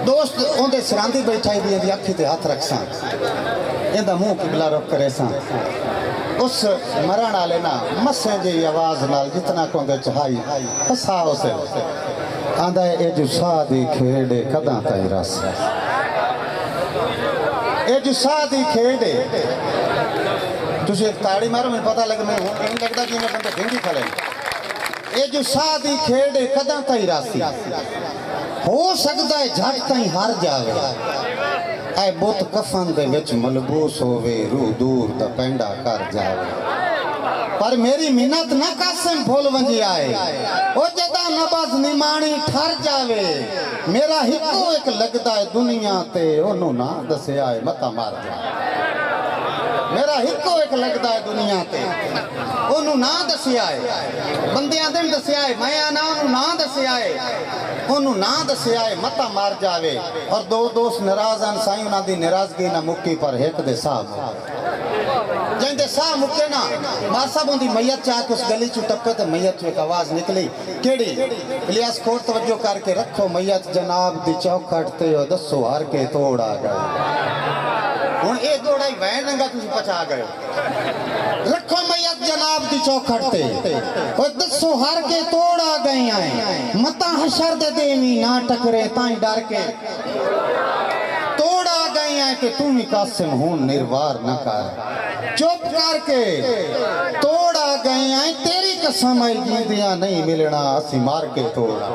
दोस्त उनके सिरांदी बैठा दी अखी ते हाथ रखसा इंदा मुंह किबला रुख करे सा उस मरण वाले ना मस्से जी आवाज नाल जितना कोंदे चहाई हसा उसे आंदा ए जो सादी खेड़े कदा ताई रस ए जो सादी खेड़े तुझे ताड़ी मारो मैं पता लगे मैं नहीं लगता कि मैं बंदे भिंगी खड़े ए जो सादी खेड़े कदा ताई रासी हो सकता है झट ताई हार जावे ऐ बुत कफन दे विच मलबूस होवे रूह दूर दा पेंडा कर जावे पर मेरी मिन्नत ना कासिम फूल वंजी आए ओ जदा नबज निमाणी ठर जावे मेरा हिको एक लगदा है दुनिया ते ओनू ना दसिया है मता मार जावे मेरा हिको एक लगदा है दुनिया ते ओनू ना दसिया है बंदियां दिन दसिया है मैं आना ओनू ना दसिया है ओनू ना दसिया है मता मार जावे और दो दोस्त नाराज हैं साईं उन्हां दी नाराजगी ना मुक्की पर एक दे साहब जिंदे साह मुक्के ना मार साहब उनकी मैयत चाह उस गली चू टप्पे तो मैयत चू एक आवाज निकली केड़ी इलियास खोर तवज्जो करके रखो मैयत जनाब दी चौखट ते दसो हर के तोड़ आ गए हुण ए दौड़ा ही वैन रंगा तुसी पचा गए रखो मैयत जनाब दी चौखट ते ओ दसो हर के तोड़ आ गए आए मता हशर दे देवी ना टकरे ताई डर के तोड़ आ गए हैं कि तुम ही कासिम हूं निर्वार न कर चुप करके तोड़ आ गए हैं तेरी कसम आई जिंदियां नहीं मिलना असी मार के तोड़ा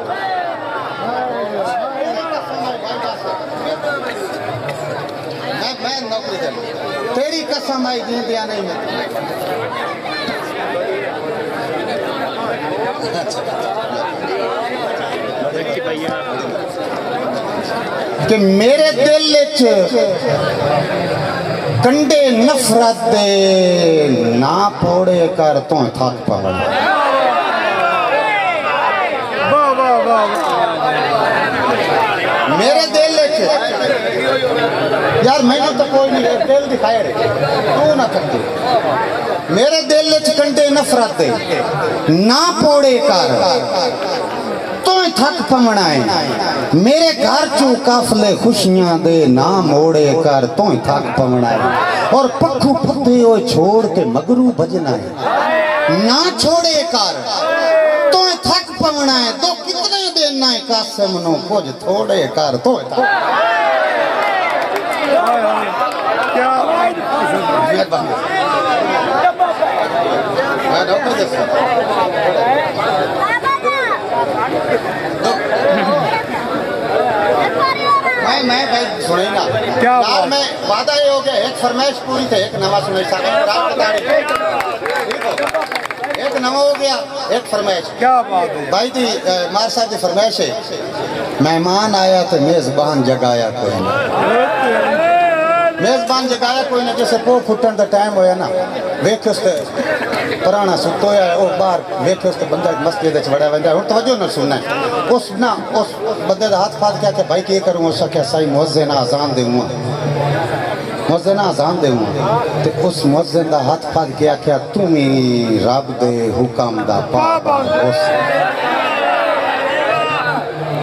मैं नौकरी कर तेरी कसम आई जिंदियां नहीं मिलना कि मेरे दिल कंडे नफरत दे ना पोड़े कर तो थक पवन मेरे दिल यार मैंने तो कोई नहीं दिल दिखाए तू ना कर मेरे दिल कंडे नफरत दे ना पोड़े कर तो थक पवना है मेरे घर चू काफले खुशियां दे ना मोड़े कर तो थक पवना है और पखू पत्ते ओ छोड़ के मगरू बजना है ना छोड़े कर तो थक पवना है तो कितने देना है कासिम नो कुछ थोड़े कर तो मैं भाई सुने ना क्या मैं वादा ये हो गया एक फरमाइश पूरी थे एक नवा सुनाई एक नवा हो गया एक फरमाइश क्या बात है भाई जी मार साहब की फरमाइश है मेहमान आया तो मेजबान जगाया कोई नहीं मेजबान जगाया कोई ना जैसे पो फुटन का टाइम होया ना वेख उसते पुराना सुतो है वो बाहर वेख उसते बंदा मस्जिद वड़ा वंदा हुन तवज्जो न सुनना उस बंदे दा हाथ फाद क्या भाई की करूं उस क्या सही मुअज्जिन आजान देऊं मुअज्जिन आजान देऊं ते उस मुअज्जिन दा हाथ फाद के आख्या तुम ही रब दे हुक्म दा पाबंद उस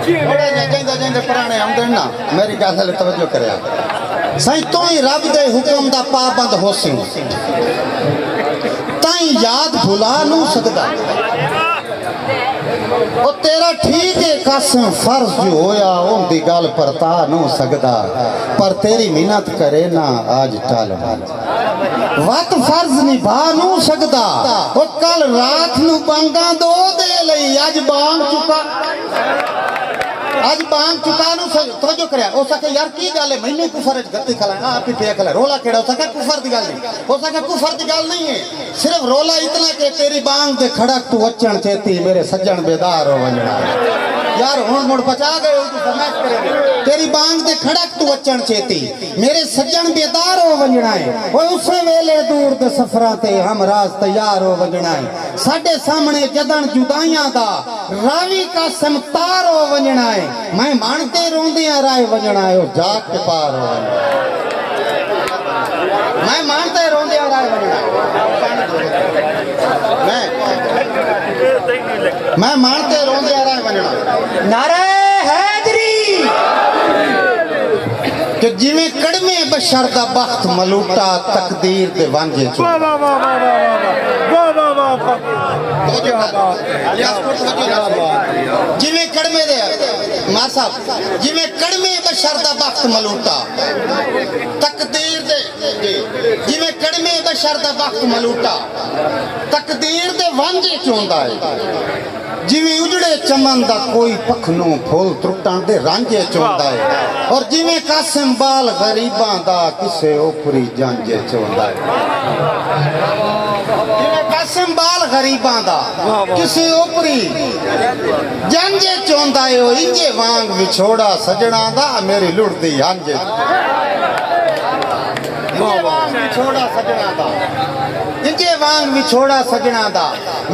बड़े जेंदे जेंदे पुराने आंदे ना मेरी गल हले तवज्जो करया सही तो ही रब दे हुक्म दा पाबंद होसी ताई याद भुला नू सकदा ओ तेरा ठीक है कसम फर्ज जो होया उनकी गल परता नू सकदा पर तेरी मिन्नत करे ना आज टल वत फर्ज निभा नू सकदा ओ कल रात नू बांगा दो दे लई आज बांग चुका आज बांग चुका नु तवज्जो करया हो सके यार की गल है मैंने कुफर गलती खला आप ही पे खला रोला केड़ा हो सके कुफर दी गल नहीं हो सके कुफर दी गल नहीं है सिर्फ रोला इतना के तेरी बांग ते खड़क तू अचण चेती मेरे सज्जन बेदार हो वंजना यार हुन मुड़ पचा गए तू समझ करे तेरी बांग ते खड़क तू अचण चेती मेरे सज्जन बेदार हो वंजना है ओए उसे वेले दूर दे सफरां ते हम राज तैयार हो वंजना है साडे सामने जदन जुदाइयां दा रावी का समतार हो वंजना है मैं मानते रोंदियां राय वंजना है ओ जाग के पार हो मैं मानते रोंदियां राय वंजना मैं मानते रोंदियां राय वंजना नारे हैदरी जिमें कड़मे बशर दा बख्त मलूटा तकदीर दे वांझे चो जिमें कड़मे दे मां साहब जिमें कड़मे बशर दा बख्त मलूटा तकदीर दे जिमें कड़मे बशर दा बख्त मलूटा तकदीर दे वांझे चोंदा है जिमें उजड़े चमन दा कोई पखनों फुल त्रुटन दे रांझे चोंदा है और जिमें कासिम बाल गरीबां दा किसे ओपरी जांझे चोंदा है जिमें कासिम बाल गरीबां दा किसे ओपरी जांझे चोंदा है ओ इंजे वांग विछोड़ा सजणा दा मेरी लुड़दी हांझे विछोड़ा सजना दा इंजे वांग विछोड़ा सजना दा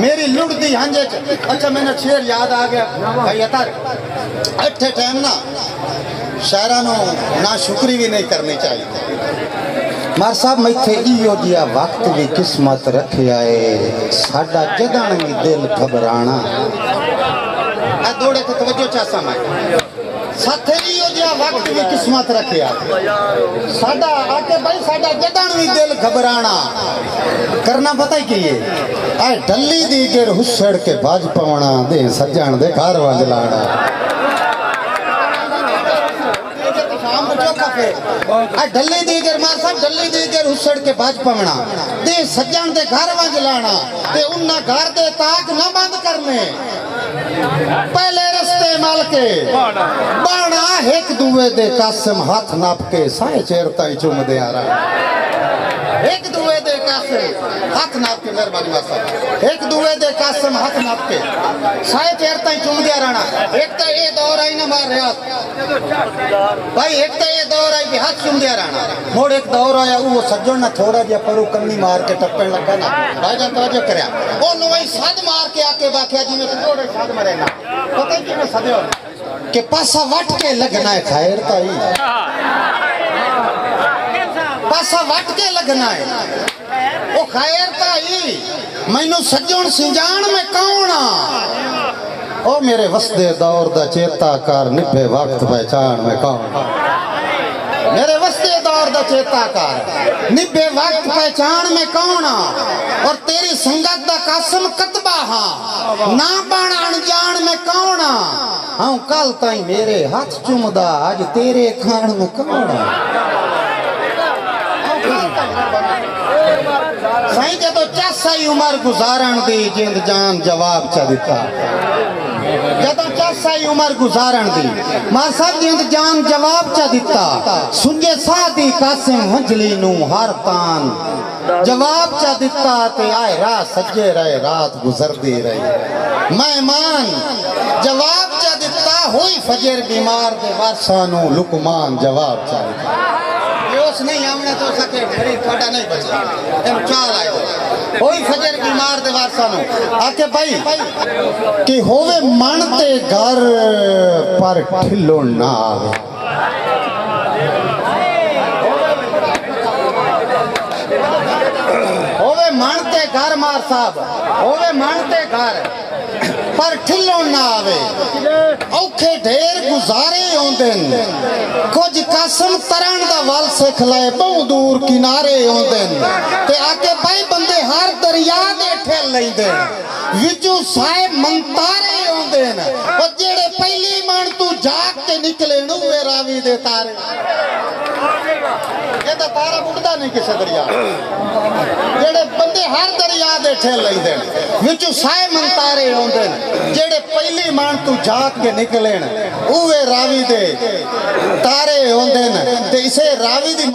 मेरी लुड़दी हांझे। अच्छा मैंने शेर याद आ गया भाई अतर अठे टाइम ना शायरा नो ना शुक्री भी नहीं करनी चाहिए मार साहब मैथे इयो जिया वक्त भी किस्मत रखिया है साडा जदन भी दिल घबराना आ दौड़े तो तवज्जो चासा मैं साथे इयो जिया वक्त भी किस्मत रखिया साडा आके भाई साडा जदन भी दिल घबराना करना पता ही की है आए ढली दी गिर हुसड़ के बाज पवना दे सज्जन दे घर वंज लाना ढली दी गिर मार साहब ढली दी गिर हुसड़ के बाज पवना दे सज्जन दे घर वंज लाना ते उन्ना घर दे ताक ना बंद करने पहले रस्ते मल के बाणा एक दुए दे कासिम हाथ नाप के साए चेर ताई चुम दे आ रहा एक दुए दे कासिम हाथ नाप के मेहरबानी मासा एक दुए दे कासिम हाथ नाप के साए चेर ताई चुम दे रहना एक तो ये दौर आई ना मार रियाज भाई एक तो ये दौर आई भी हाथ चुम दे रहना मोड़ एक दौर आया वो सज्जन ना थोड़ा जिहा परू कन्नी मार के टप्पन लगा ना भाई जान तवज्जो करया ओ नोई सद मार के आके बाकिया जिवें थोड़े सद मरे ना पता ही किवें सदयो के पासा वट के लगना है खैर ताई पासा वट के लगना है ओ खैर ताई मैनू सज्जन सिंजान में कौन आ ओ मेरे वसदे दौर दा चेता कर निभे वक्त पहचान में कौन मेरे वसदे दौर दा चेता कर निभे वक्त पहचान में कौन आ और तेरी संगत दा कासिम कतबा हां ना बाण अनजान में कौन आ हां कल ताई मेरे हाथ चुमदा आज तेरे खान में कौन आ साईं जदों चासाई उमर गुजारण दी जिंद जान जवाब चा दिता जदों चासाई उमर गुजारण दी मां साहब जिंद जान जवाब चा दिता सुंजे सादी कासिम वंजली नू हर तान जवाब चा दिता ते आए रात सजे रहे रात गुजरदी रही मेहमान जवाब चा दिता हुई फजर बीमार दे वारसा नू लुकमान जवाब चा दिता बेहोश नहीं आमने तो सके मेरी थोड़ा नहीं बचा तुम चाल आए कोई फजर बीमार दे वारसा नु आके भाई कि होवे मन ते घर पर ठिलो ना आवे होवे मन ते घर मार साहब होवे मन ते घर पर ठिलो ना आवे औखे ढेर गुजारे आउंदे कुछ कासिम तरन दा वल सिख ले बहु दूर किनारे आउंदे ते आके भाई बंदे हर दरिया दे ठेल लैंदे विचों साए मंतारे आउंदे ओ जेड़े पहली मन तू जाग के निकले नु वे रावी दे तारे ये तो तारा बुड़दा नहीं किसे दरिया जेड़े बंदे हर दरिया दे ठेल लैंदे विचों साए मंतारे आउंदे जेड़े पहली मन तू जाग के निकले उवे रावी दे तारे आउंदे ते इसे रावी दी